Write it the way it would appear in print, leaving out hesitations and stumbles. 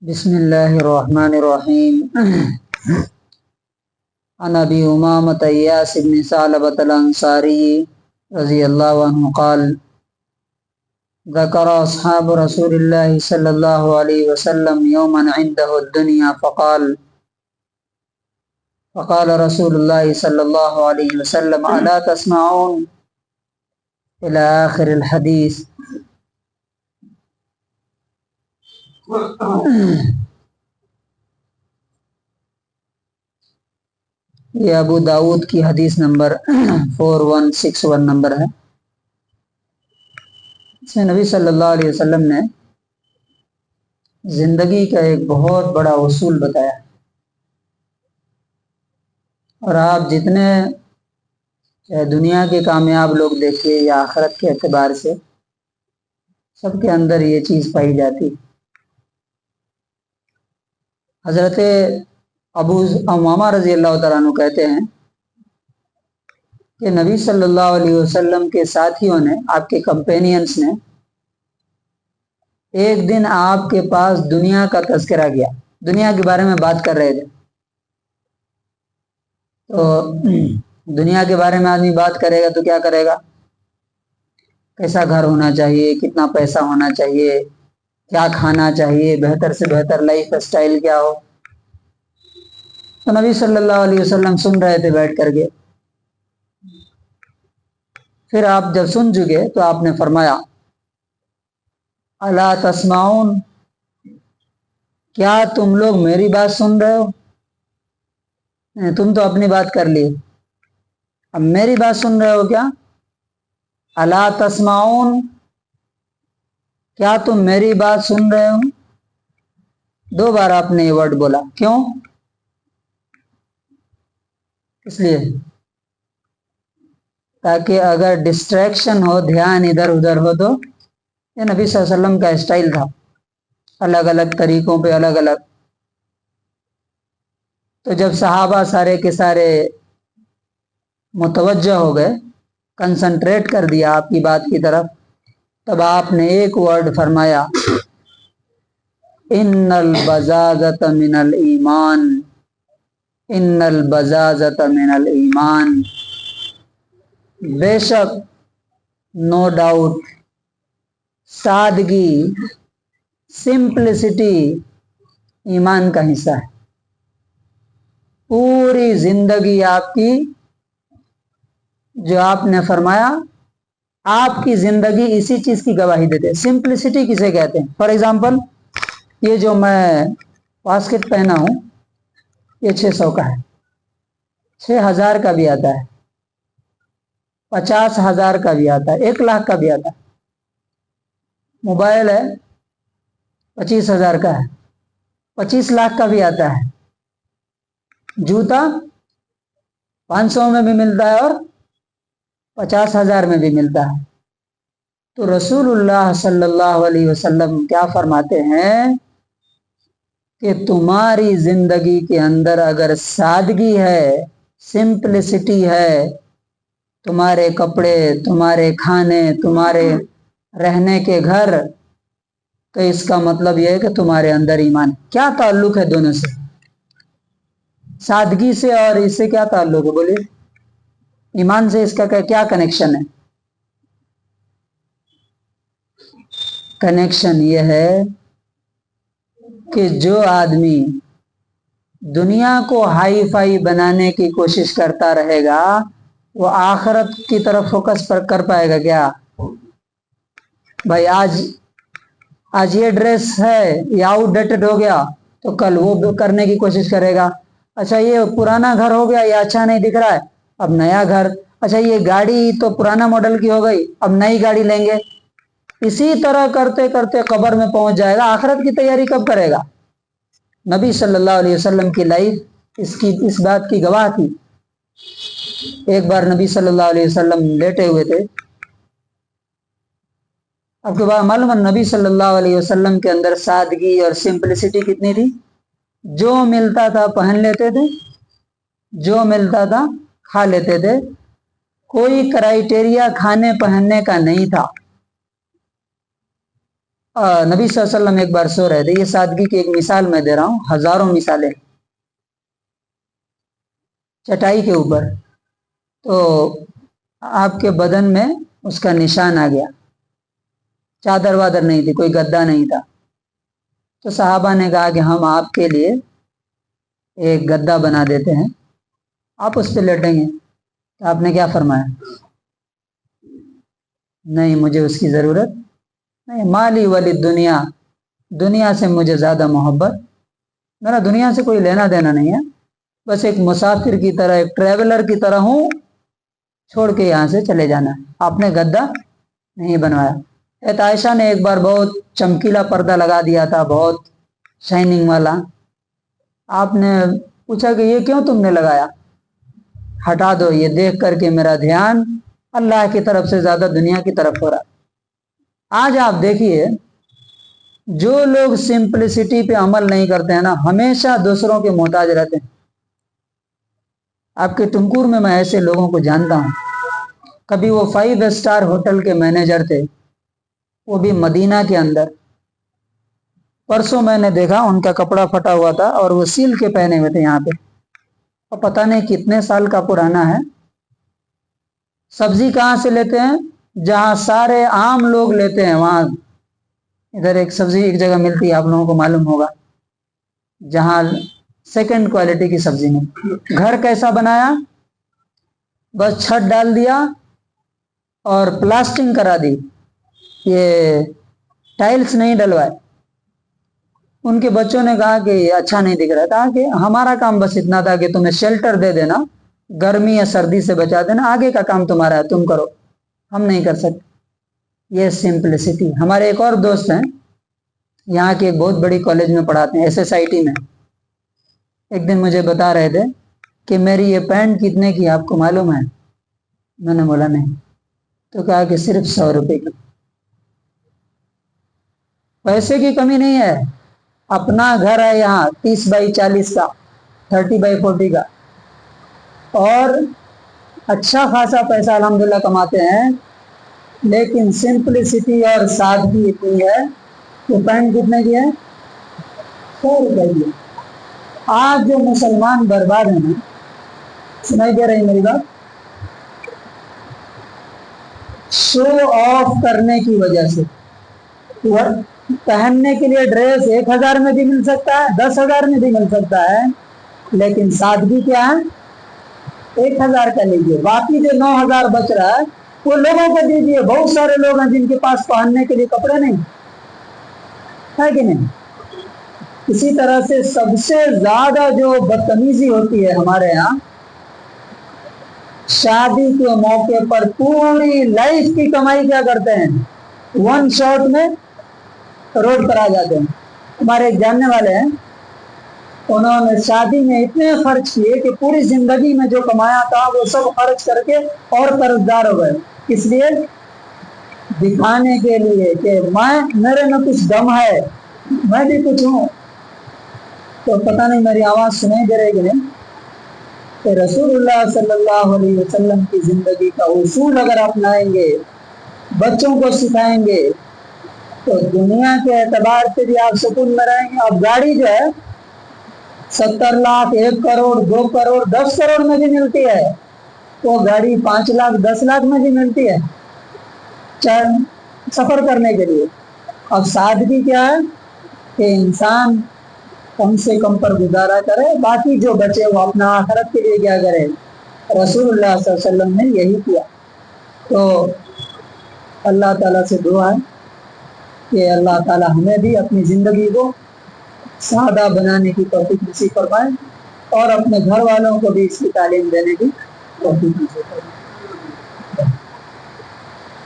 بسم الله الرحمن الرحيم. عن أبي أمامة إياس بن ثعلبة الأنصاري رضي الله عنه قال: ذكر أصحاب رسول الله صلى الله عليه وسلم يوما عنده الدنيا فقال رسول الله صلى الله عليه وسلم: ألا تسمعون إلى آخر الحديث. یہ ابو داود کی حدیث نمبر 4161 نمبر ہے. اس میں نبی صلی اللہ علیہ وسلم نے زندگی کا ایک بہت بڑا اصول بتایا، اور آپ جتنے چاہے دنیا کے کامیاب لوگ دیکھیے یا آخرت کے اعتبار سے، سب کے اندر یہ چیز پائی جاتی. حضرت ابو امامہ رضی اللہ تعالیٰ عنہ کہتے ہیں کہ نبی صلی اللہ علیہ وسلم کے ساتھیوں نے، آپ کے کمپینینس نے، ایک دن آپ کے پاس دنیا کا تذکرہ کیا، دنیا کے بارے میں بات کر رہے تھے. تو دنیا کے بارے میں آدمی بات کرے گا تو کیا کرے گا؟ کیسا گھر ہونا چاہیے، کتنا پیسہ ہونا چاہیے، کیا کھانا چاہیے، بہتر سے بہتر لائف اسٹائل کیا ہو. تو نبی صلی اللہ علیہ وسلم سن رہے تھے بیٹھ کر کے. پھر آپ جب سن چکے تو آپ نے فرمایا: الا تسمعون، کیا تم لوگ میری بات سن رہے ہو؟ تم تو اپنی بات کر لی، اب میری بات سن رہے ہو کیا؟ الا تسمعون، کیا تم میری بات سن رہے ہو؟ 2 بار آپ نے یہ ورڈ بولا. کیوں؟ اس لیے تاکہ اگر ڈسٹریکشن ہو، دھیان ادھر ادھر ہو، تو یہ نبی صلی اللہ علیہ وسلم کا اسٹائل تھا، الگ الگ طریقوں پہ الگ الگ. تو جب صحابہ سارے کے سارے متوجہ ہو گئے، کنسنٹریٹ کر دیا آپ کی بات کی طرف، تب آپ نے ایک ورڈ فرمایا: ان البزازۃ من الایمان، ان البزازۃ من الایمان. بے شک، نو ڈاؤٹ، سادگی، سمپلسٹی ایمان کا حصہ ہے. پوری زندگی آپ کی، جو آپ نے فرمایا، آپ کی زندگی اسی چیز کی گواہی دیتے. سمپلسٹی کسے کہتے ہیں؟ فار ایگزامپل، یہ جو میں واسکٹ پہنا ہوں، یہ 600 کا ہے، 6000 کا بھی آتا ہے، 50,000 کا بھی آتا ہے، 1,00,000 کا بھی آتا ہے. موبائل ہے، 25,000 کا ہے، 25 لاکھ کا بھی آتا ہے. جوتا 500 میں بھی ملتا ہے اور 50,000 میں بھی ملتا ہے. تو رسول اللہ صلی اللہ علیہ وسلم کیا فرماتے ہیں کہ تمہاری زندگی کے اندر اگر سادگی ہے، سمپلسٹی ہے، تمہارے کپڑے، تمہارے کھانے، تمہارے رہنے کے گھر، تو اس کا مطلب یہ ہے کہ تمہارے اندر ایمان. کیا تعلق ہے دونوں سے؟ سادگی سے اور اس سے کیا تعلق ہے؟ بولیے. ایمان سے اس کا کیا کنیکشن ہے؟ کنیکشن یہ ہے کہ جو آدمی دنیا کو ہائی فائی بنانے کی کوشش کرتا رہے گا، وہ آخرت کی طرف فوکس کر پائے گا کیا؟ بھائی آج یہ ڈریس ہے، یہ آؤٹ ڈیٹڈ ہو گیا، تو کل وہ کرنے کی کوشش کرے گا. اچھا یہ پرانا گھر ہو گیا، یہ اچھا نہیں دکھ رہا ہے، اب نیا گھر. اچھا یہ گاڑی تو پرانا ماڈل کی ہو گئی، اب نئی گاڑی لیں گے. اسی طرح کرتے کرتے قبر میں پہنچ جائے گا. آخرت کی تیاری کب کرے گا؟ نبی صلی اللہ علیہ وسلم کی لائف اس بات کی گواہ تھی. ایک بار نبی صلی اللہ علیہ وسلم لیٹے ہوئے تھے. اب کے بعد معلوم ہے نبی صلی اللہ علیہ وسلم کے اندر سادگی اور سمپلسٹی کتنی تھی. جو ملتا تھا پہن لیتے تھے، جو ملتا تھا کھا لیتے تھے. کوئی کرائیٹیریا کھانے پہننے کا نہیں تھا. नबी सल्लल्लाहु अलैहि वसल्लम एक बार सो रहे थे। ये सादगी की एक मिसाल मैं दे रहा हूँ, हजारों मिसालें। चटाई के ऊपर तो आपके बदन में उसका निशान आ गया, चादर वादर नहीं थी, कोई गद्दा नहीं था। तो सहाबा ने कहा कि हम आपके लिए एक गद्दा बना देते हैं, आप उस पर लेटेंगे। तो आपने क्या फरमाया? नहीं, मुझे उसकी ज़रूरत नहीं। माली वाली दुनिया, दुनिया से मुझे ज़्यादा मोहब्बत, मेरा दुनिया से कोई लेना देना नहीं है, बस एक मुसाफिर की तरह, एक ट्रैवलर की तरह हूँ, छोड़ के यहाँ से चले जाना है। आपने गद्दा नहीं बनवाया। आयशा ने एक बार बहुत चमकीला पर्दा लगा दिया था, बहुत शाइनिंग वाला। आपने पूछा कि ये क्यों तुमने लगाया? हटा दो, ये देख करके मेरा ध्यान अल्लाह की तरफ से ज्यादा दुनिया की तरफ हो रहा। आज आप देखिए, जो लोग सिंपलिसिटी पे अमल नहीं करते हैं ना, हमेशा दूसरों के मोहताज रहते हैं। आपके टुमकुर में मैं ऐसे लोगों को जानता हूँ। कभी वो 5 स्टार होटल के मैनेजर थे, वो भी मदीना के अंदर। परसों मैंने देखा उनका कपड़ा फटा हुआ था और वो सील के पहने हुए थे यहाँ पे, और पता नहीं कितने साल का पुराना है। सब्जी कहाँ से लेते हैं? जहाँ सारे आम लोग लेते हैं वहां। इधर एक सब्जी एक जगह मिलती है, आप लोगों को मालूम होगा, जहाँ सेकंड क्वालिटी की सब्जी मिलती। घर कैसा बनाया? बस छत डाल दिया और प्लास्टिंग करा दी, ये टाइल्स नहीं डलवाए। उनके बच्चों ने कहा कि ये अच्छा नहीं दिख रहा था, कि हमारा काम बस इतना था कि तुम्हें शेल्टर दे देना, गर्मी या सर्दी से बचा देना, आगे का काम तुम्हारा है, तुम करो, हम नहीं कर सकते। ये सिंपलिसिटी। हमारे एक और दोस्त हैं, यहाँ की एक बहुत बड़ी कॉलेज में पढ़ाते हैं, SSIT में। एक दिन मुझे बता रहे थे कि मेरी ये पैंट कितने की आपको मालूम है? मैंने बोला नहीं। तो कहा कि सिर्फ 100 रुपए की। पैसे की कमी नहीं है, अपना घर है यहाँ 30 बाई 40 का, 30 बाई 40 का, और अच्छा खासा पैसा अल्हम्दुलिल्लाह कमाते हैं, लेकिन सिंपलिसिटी और सादगी इतनी है। तो पैंट कितने की है? 100 रुपए की। आज जो मुसलमान बर्बाद है ना, सुनाई दे रही मेरी बात? शो ऑफ करने की वजह से। पहनने के लिए ड्रेस 1000 में भी मिल सकता है, 10,000 में भी मिल सकता है, लेकिन सादगी क्या है? 1000 का लीजिए, बाकी जो 9000 बच रहा है वो लोगों को दीजिए। बहुत सारे लोग हैं जिनके पास पहनने के लिए कपड़े नहीं है, कि नहीं? इसी तरह से सबसे ज्यादा जो बदतमीजी होती है हमारे यहाँ, शादी के मौके पर पूरी लाइफ की कमाई क्या करते हैं, 1 शॉट में रोड पर आ जाते हैं। हमारे एक जानने वाले हैं, उन्होंने शादी में इतने खर्च किए कि पूरी जिंदगी में जो कमाया था वो सब खर्च करके और कर्जदार हो गए। इसलिए दिखाने के लिए कि मेरे में कुछ दम है, मैं भी कुछ हूँ। तो पता नहीं मेरी आवाज सुनाई दे रही है कि रसूलुल्लाह सल्लल्लाहु अलैहि वसल्लम की जिंदगी का उसूल अगर अपनाएंगे, बच्चों को सिखाएंगे, तो दुनिया के एतबार से भी आप सुकून में रहेंगे। अब गाड़ी जो है 70 लाख, 1 करोड़, 2 करोड़, 10 करोड़ में भी मिलती है, वो गाड़ी 5 लाख, 10 लाख में भी मिलती है सफर करने के लिए। अब सादगी क्या है कि इंसान कम से कम पर गुजारा करे, बाकी जो बचे वो अपना आखिरत के लिए क्या करे। रसूलुल्लाह सल्लल्लाहु अलैहि वसल्लम ने यही किया। तो अल्लाह ताला से दुआ है कि अल्लाह ताला हमें भी अपनी ज़िंदगी को सादा बनाने की तौफीक नसीब फरमाए और अपने घर वालों को भी इसकी तालीम देने की तौफीक नसीब फरमाए।